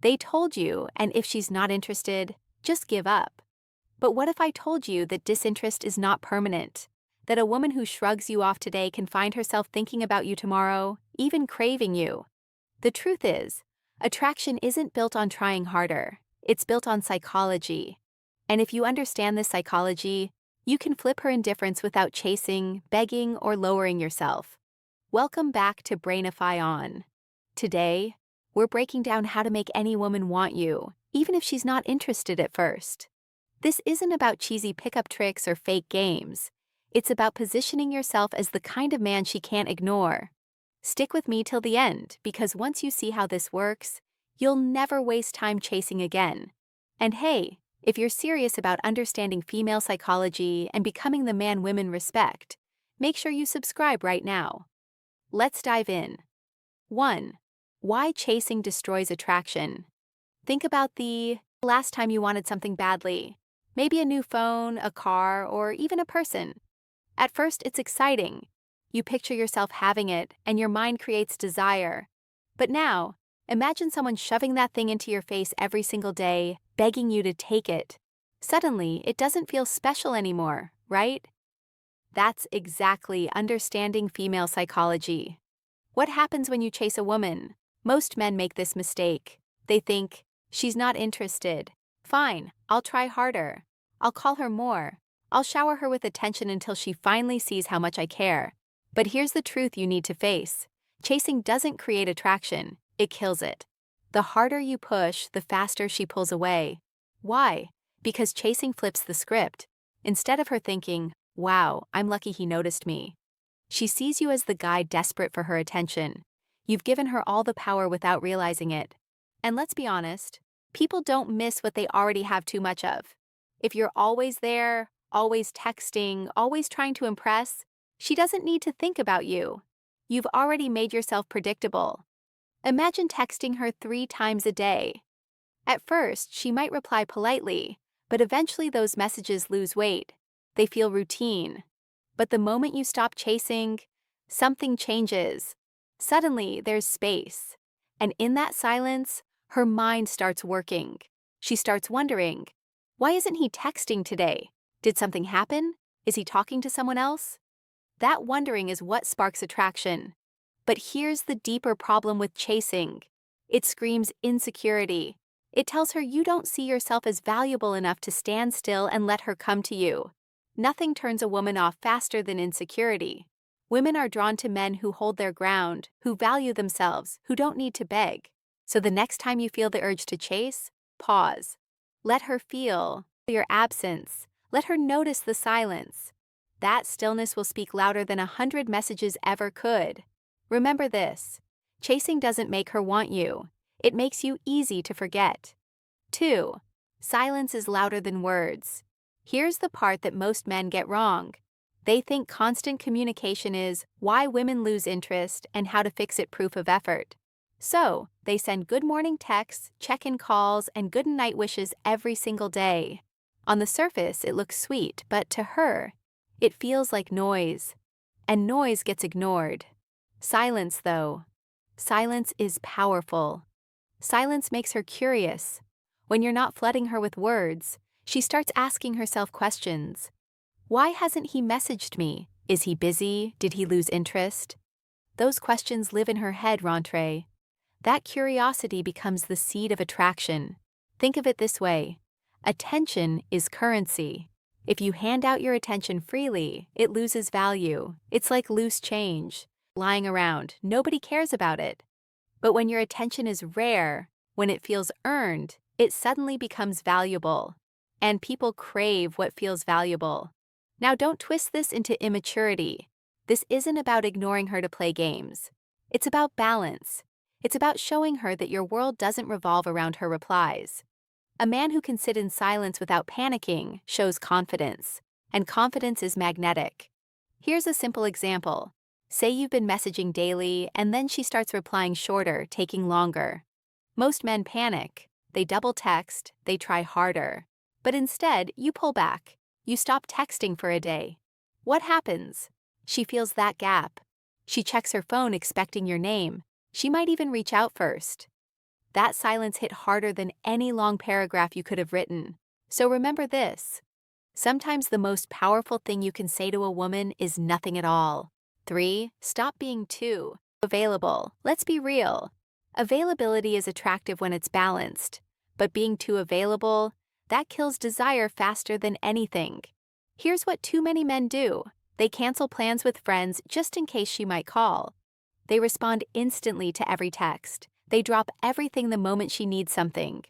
They told you, and if she's not interested, just give up. But what if I told you that disinterest is not permanent? That a woman who shrugs you off today can find herself thinking about you tomorrow, even craving you? The truth is, attraction isn't built on trying harder, it's built on psychology. And if you understand this psychology, you can flip her indifference without chasing, begging, or lowering yourself. Welcome back to Brainify On. Today, we're breaking down how to make any woman want you, even if she's not interested at first. This isn't about cheesy pickup tricks or fake games. It's about positioning yourself as the kind of man she can't ignore. Stick with me till the end, because once you see how this works, you'll never waste time chasing again. And hey, if you're serious about understanding female psychology and becoming the man women respect, make sure you subscribe right now. Let's dive in. 1. Why chasing destroys attraction. Think about the last time you wanted something badly. Maybe a new phone, a car, or even a person. At first, it's exciting. You picture yourself having it, and your mind creates desire. But now, imagine someone shoving that thing into your face every single day, begging you to take it. Suddenly, it doesn't feel special anymore, right? That's exactly understanding female psychology. What happens when you chase a woman? Most men make this mistake. They think, she's not interested. Fine, I'll try harder. I'll call her more. I'll shower her with attention until she finally sees how much I care. But here's the truth you need to face. Chasing doesn't create attraction, it kills it. The harder you push, the faster she pulls away. Why? Because chasing flips the script. Instead of her thinking, wow, I'm lucky he noticed me, she sees you as the guy desperate for her attention. You've given her all the power without realizing it. And let's be honest, people don't miss what they already have too much of. If you're always there, always texting, always trying to impress, she doesn't need to think about you. You've already made yourself predictable. Imagine texting her 3 times a day. At first, she might reply politely, but eventually those messages lose weight. They feel routine. But the moment you stop chasing, something changes. Suddenly, there's space. And in that silence, her mind starts working. She starts wondering, why isn't he texting today? Did something happen? Is he talking to someone else? That wondering is what sparks attraction. But here's the deeper problem with chasing. It screams insecurity. It tells her you don't see yourself as valuable enough to stand still and let her come to you. Nothing turns a woman off faster than insecurity. Women are drawn to men who hold their ground, who value themselves, who don't need to beg. So the next time you feel the urge to chase, pause. Let her feel your absence. Let her notice the silence. That stillness will speak louder than 100 messages ever could. Remember this: chasing doesn't make her want you. It makes you easy to forget. 2. Silence is louder than words. Here's the part that most men get wrong. They think constant communication is why women lose interest and how to fix it proof of effort. So, they send good morning texts, check-in calls, and good night wishes every single day. On the surface, it looks sweet, but to her, it feels like noise. And noise gets ignored. Silence, though. Silence is powerful. Silence makes her curious. When you're not flooding her with words, she starts asking herself questions. Why hasn't he messaged me? Is he busy? Did he lose interest? Those questions live in her head, Rentrée. That curiosity becomes the seed of attraction. Think of it this way: attention is currency. If you hand out your attention freely, it loses value. It's like loose change, lying around. Nobody cares about it. But when your attention is rare, when it feels earned, it suddenly becomes valuable. And people crave what feels valuable. Now don't twist this into immaturity. This isn't about ignoring her to play games. It's about balance. It's about showing her that your world doesn't revolve around her replies. A man who can sit in silence without panicking shows confidence, and confidence is magnetic. Here's a simple example. Say you've been messaging daily, and then she starts replying shorter, taking longer. Most men panic. They double text, they try harder. But instead, you pull back. You stop texting for a day. What happens? She feels that gap. She checks her phone expecting your name. She might even reach out first. That silence hit harder than any long paragraph you could have written. So remember this. Sometimes the most powerful thing you can say to a woman is nothing at all. 3. Stop being too available. Let's be real. Availability is attractive when it's balanced, but being too available, that kills desire faster than anything. Here's what too many men do. They cancel plans with friends just in case she might call. They respond instantly to every text. They drop everything the moment she needs something.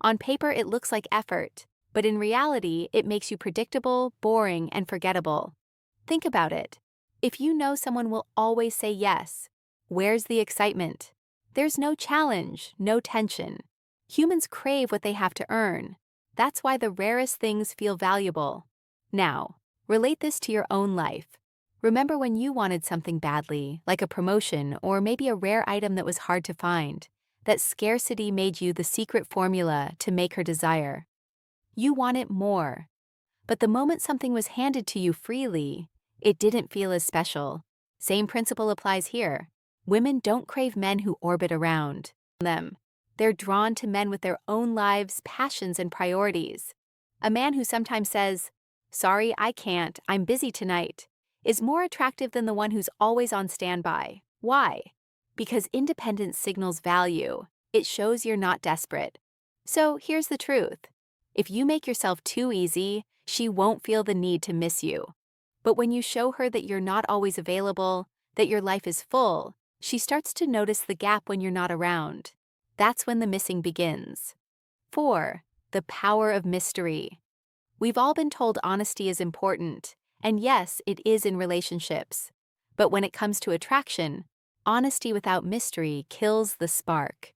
On paper, it looks like effort, but in reality, it makes you predictable, boring, and forgettable. Think about it. If you know someone will always say yes, where's the excitement? There's no challenge, no tension. Humans crave what they have to earn. That's why the rarest things feel valuable. Now, relate this to your own life. Remember when you wanted something badly, like a promotion or maybe a rare item that was hard to find, that scarcity made you the secret formula to make her desire. You want it more. But the moment something was handed to you freely, it didn't feel as special. Same principle applies here. Women don't crave men who orbit around them. They're drawn to men with their own lives, passions, and priorities. A man who sometimes says, "Sorry, I can't, I'm busy tonight," is more attractive than the one who's always on standby. Why? Because independence signals value. It shows you're not desperate. So here's the truth. If you make yourself too easy, she won't feel the need to miss you. But when you show her that you're not always available, that your life is full, she starts to notice the gap when you're not around. That's when the missing begins. 4. The power of mystery. We've all been told honesty is important, and yes, it is in relationships. But when it comes to attraction, honesty without mystery kills the spark.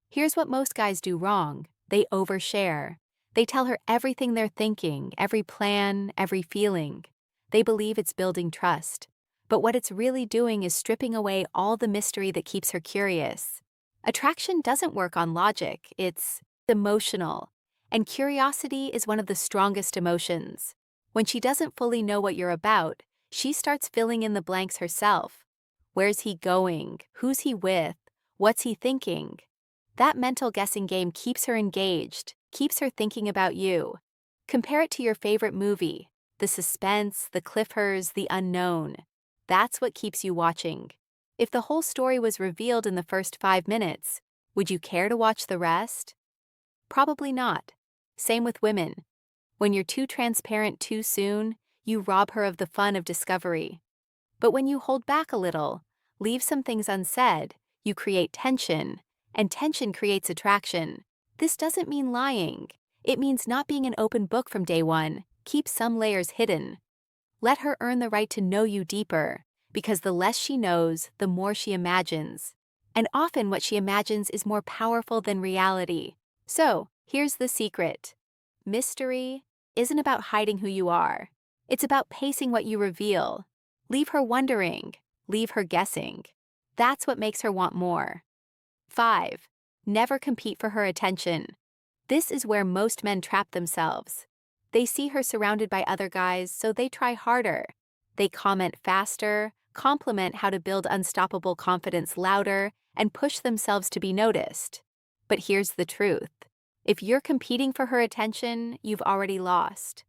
Here's what most guys do wrong. They overshare. They tell her everything they're thinking, every plan, every feeling. They believe it's building trust. But what it's really doing is stripping away all the mystery that keeps her curious. Attraction doesn't work on logic, it's emotional. And curiosity is one of the strongest emotions. When she doesn't fully know what you're about, she starts filling in the blanks herself. Where's he going? Who's he with? What's he thinking? That mental guessing game keeps her engaged, keeps her thinking about you. Compare it to your favorite movie. The suspense, the cliffhangers, the unknown. That's what keeps you watching. If the whole story was revealed in the first 5 minutes, would you care to watch the rest? Probably not. Same with women. When you're too transparent too soon, you rob her of the fun of discovery. But when you hold back a little, leave some things unsaid, you create tension, and tension creates attraction. This doesn't mean lying. It means not being an open book from day one. Keep some layers hidden. Let her earn the right to know you deeper, because the less she knows, the more she imagines. And often what she imagines is more powerful than reality. So, here's the secret. Mystery isn't about hiding who you are. It's about pacing what you reveal. Leave her wondering. Leave her guessing. That's what makes her want more. 5. Never compete for her attention. This is where most men trap themselves. They see her surrounded by other guys, so they try harder. They comment faster, compliment how to build unstoppable confidence louder, and push themselves to be noticed. But here's the truth. If you're competing for her attention, you've already lost.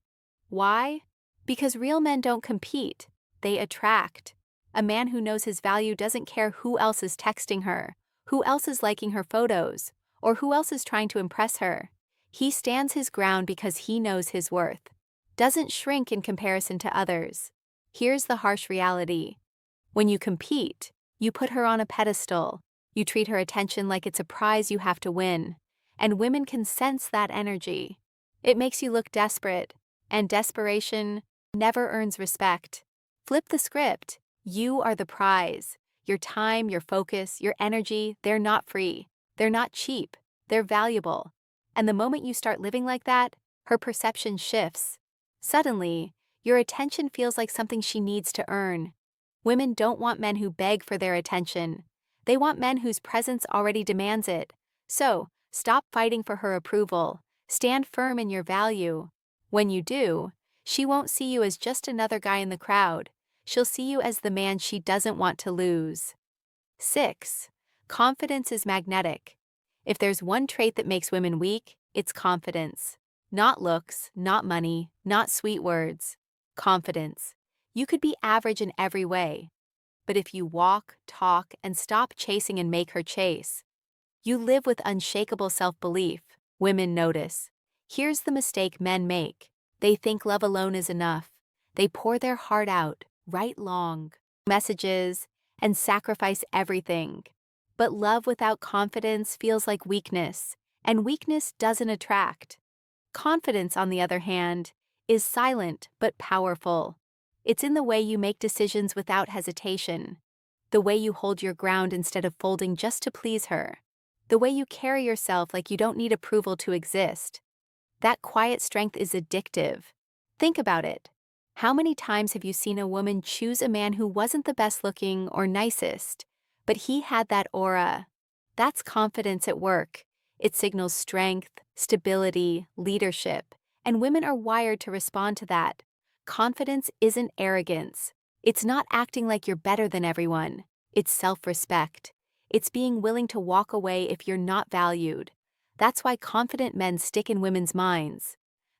Why? Because real men don't compete. They attract. A man who knows his value doesn't care who else is texting her, who else is liking her photos, or who else is trying to impress her. He stands his ground because he knows his worth. Doesn't shrink in comparison to others. Here's the harsh reality. When you compete, you put her on a pedestal. You treat her attention like it's a prize you have to win. And women can sense that energy. It makes you look desperate, and desperation never earns respect. Flip the script. You are the prize. Your time, your focus, your energy, they're not free. They're not cheap. They're valuable. And the moment you start living like that, her perception shifts. Suddenly, your attention feels like something she needs to earn. Women don't want men who beg for their attention. They want men whose presence already demands it. So, stop fighting for her approval. Stand firm in your value. When you do, she won't see you as just another guy in the crowd. She'll see you as the man she doesn't want to lose. 6. Confidence is magnetic. If there's one trait that makes women weak, it's confidence. Not looks, not money, not sweet words. Confidence. You could be average in every way, but if you walk, talk, and stop chasing and make her chase, you live with unshakable self-belief. Women notice. Here's the mistake men make. They think love alone is enough. They pour their heart out, write long messages, and sacrifice everything. But love without confidence feels like weakness, and weakness doesn't attract. Confidence, on the other hand, is silent but powerful. It's in the way you make decisions without hesitation, the way you hold your ground instead of folding just to please her, the way you carry yourself like you don't need approval to exist. That quiet strength is addictive. Think about it. How many times have you seen a woman choose a man who wasn't the best looking or nicest, but he had that aura? That's confidence at work. It signals strength, stability, leadership, and women are wired to respond to that. Confidence isn't arrogance. It's not acting like you're better than everyone. It's self-respect. It's being willing to walk away if you're not valued. That's why confident men stick in women's minds.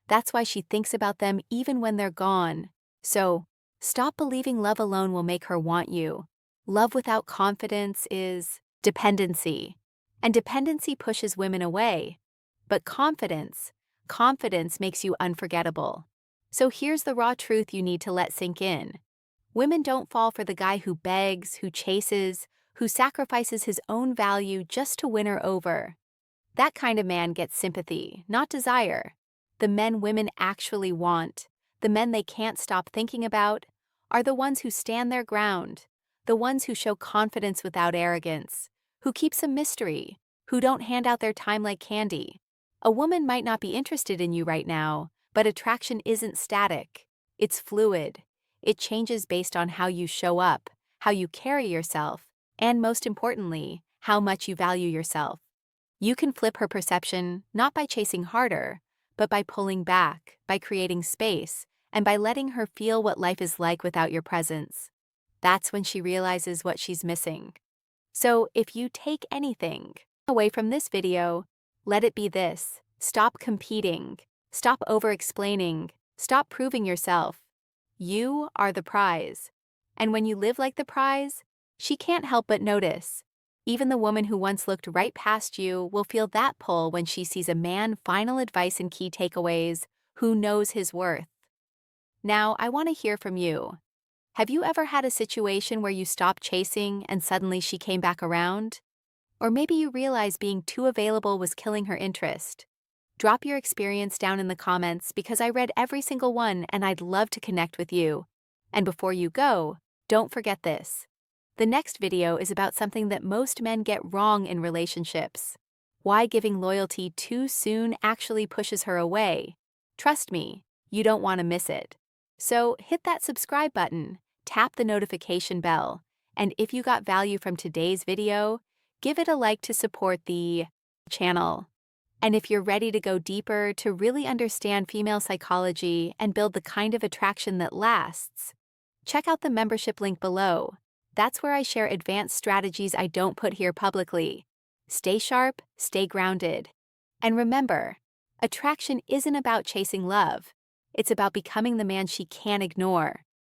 That's why she thinks about them even when they're gone. So, stop believing love alone will make her want you. Love without confidence is dependency. And dependency pushes women away. But confidence makes you unforgettable. So here's the raw truth you need to let sink in. Women don't fall for the guy who begs, who chases, who sacrifices his own value just to win her over. That kind of man gets sympathy, not desire. The men women actually want, the men they can't stop thinking about, are the ones who stand their ground, the ones who show confidence without arrogance, who keep some mystery, who don't hand out their time like candy. A woman might not be interested in you right now, but attraction isn't static. It's fluid. It changes based on how you show up, how you carry yourself, and most importantly, how much you value yourself. You can flip her perception not by chasing harder, but by pulling back, by creating space, and by letting her feel what life is like without your presence. That's when she realizes what she's missing. So if you take anything away from this video, let it be this: stop competing, stop over-explaining, stop proving yourself. You are the prize. And when you live like the prize, she can't help but notice. Even the woman who once looked right past you will feel that pull when she sees a man. Final advice and key takeaways: who knows his worth. Now, I want to hear from you. Have you ever had a situation where you stopped chasing and suddenly she came back around? Or maybe you realized being too available was killing her interest. Drop your experience down in the comments because I read every single one and I'd love to connect with you. And before you go, don't forget this. The next video is about something that most men get wrong in relationships: why giving loyalty too soon actually pushes her away. Trust me, you don't want to miss it. So hit that subscribe button, tap the notification bell, and if you got value from today's video, give it a like to support the channel. And if you're ready to go deeper to really understand female psychology and build the kind of attraction that lasts, check out the membership link below. That's where I share advanced strategies I don't put here publicly. Stay sharp, stay grounded. And remember, attraction isn't about chasing love. It's about becoming the man she can't ignore.